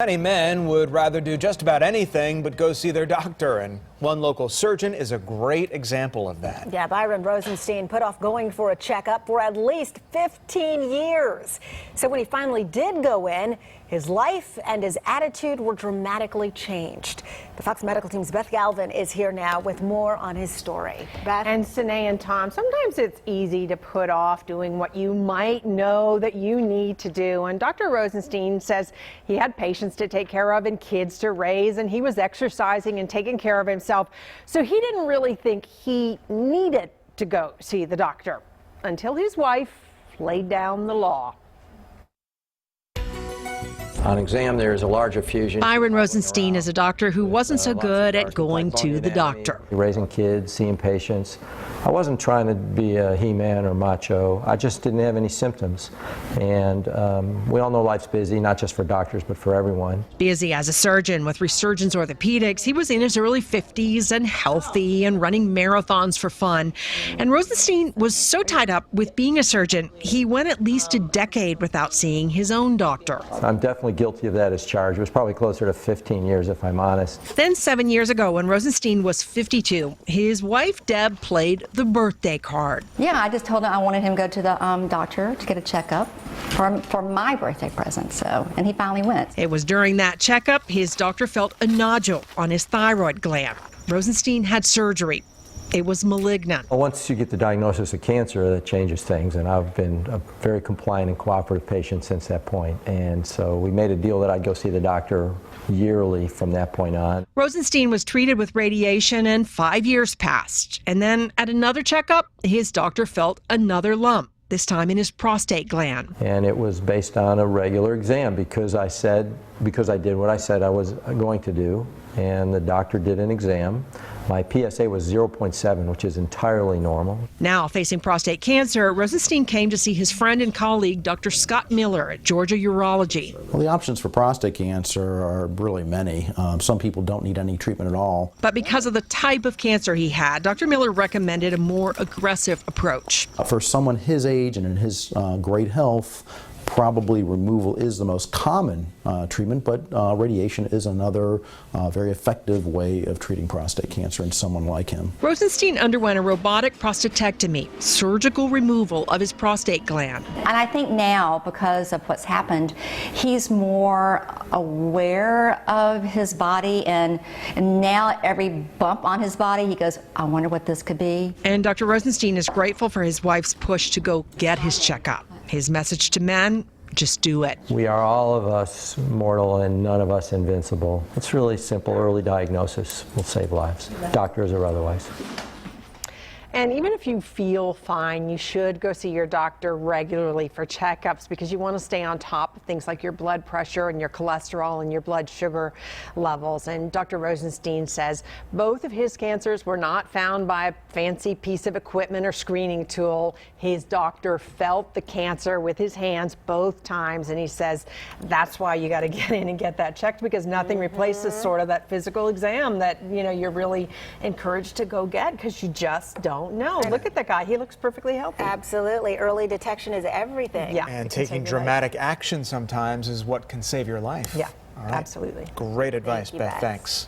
Many men would rather do just about anything but go see their doctor, and one local surgeon is a great example of that. Yeah, Byron Rosenstein put off going for a checkup for at least 15 years. So when he finally did go in, his life and his attitude were dramatically changed. The Fox Medical Team's Beth Galvin is here now with more on his story. Beth? And Sine and Tom, sometimes it's easy to put off doing what you might know that you need to do. And Dr. Rosenstein says he had patients to take care of and kids to raise, and he was exercising and taking care of himself. So he didn't really think he needed to go see the doctor until his wife laid down the law. On exam, there is a large effusion. Byron Rosenstein is a doctor who wasn't so good at going to the doctor. Raising kids, seeing patients. I wasn't trying to be a he-man or macho. I just didn't have any symptoms. And we all know life's busy, not just for doctors, but for everyone. Busy as a surgeon with Resurgens Orthopaedics, he was in his early 50s and healthy and running marathons for fun. And Rosenstein was so tied up with being a surgeon, he went at least a decade without seeing his own doctor. I'm definitely guilty of that as charged. It was probably closer to 15 years, if I'm honest. Then 7 years ago, when Rosenstein was 52, his wife, Deb, played the birthday card. Yeah, I just told him I wanted him to go to the doctor to get a checkup for my birthday present, and he finally went. It was during that checkup his doctor felt a nodule on his thyroid gland. Rosenstein had surgery. It was malignant. Well, once you get the diagnosis of cancer, that changes things, and I've been a very compliant and cooperative patient since that point. And so we made a deal that I'd go see the doctor yearly from that point on. Rosenstein was treated with radiation, and 5 years passed. And then at another checkup, his doctor felt another lump, this time in his prostate gland. And it was based on a regular exam because I did what I said I was going to do, and the doctor did an exam. My PSA was 0.7, which is entirely normal. Now facing prostate cancer, Rosenstein came to see his friend and colleague, Dr. Scott Miller at Georgia Urology. Well, the options for prostate cancer are really many. Some people don't need any treatment at all. But because of the type of cancer he had, Dr. Miller recommended a more aggressive approach. For someone his age and in his great health, probably removal is the most common treatment, but radiation is another very effective way of treating prostate cancer in someone like him. Rosenstein underwent a robotic prostatectomy, surgical removal of his prostate gland. And I think now, because of what's happened, he's more aware of his body, and now every bump on his body, he goes, I wonder what this could be. And Dr. Rosenstein is grateful for his wife's push to go get his checkup. His message to men, just do it. We are all of us mortal and none of us invincible. It's really simple. Early diagnosis will save lives, doctors or otherwise. And even if you feel fine, you should go see your doctor regularly for checkups because you want to stay on top of things like your blood pressure and your cholesterol and your blood sugar levels. And Dr. Rosenstein says both of his cancers were not found by a fancy piece of equipment or screening tool. His doctor felt the cancer with his hands both times, and he says that's why you got to get in and get that checked, because nothing replaces sort of that physical exam that you're really encouraged to go get, because you just don't know. Look at that guy. He looks perfectly healthy. Absolutely. Early detection is everything. Yeah. And taking dramatic action sometimes is what can save your life. Yeah, All right. absolutely. Great advice, Thank you, Beth. Beth. Thanks.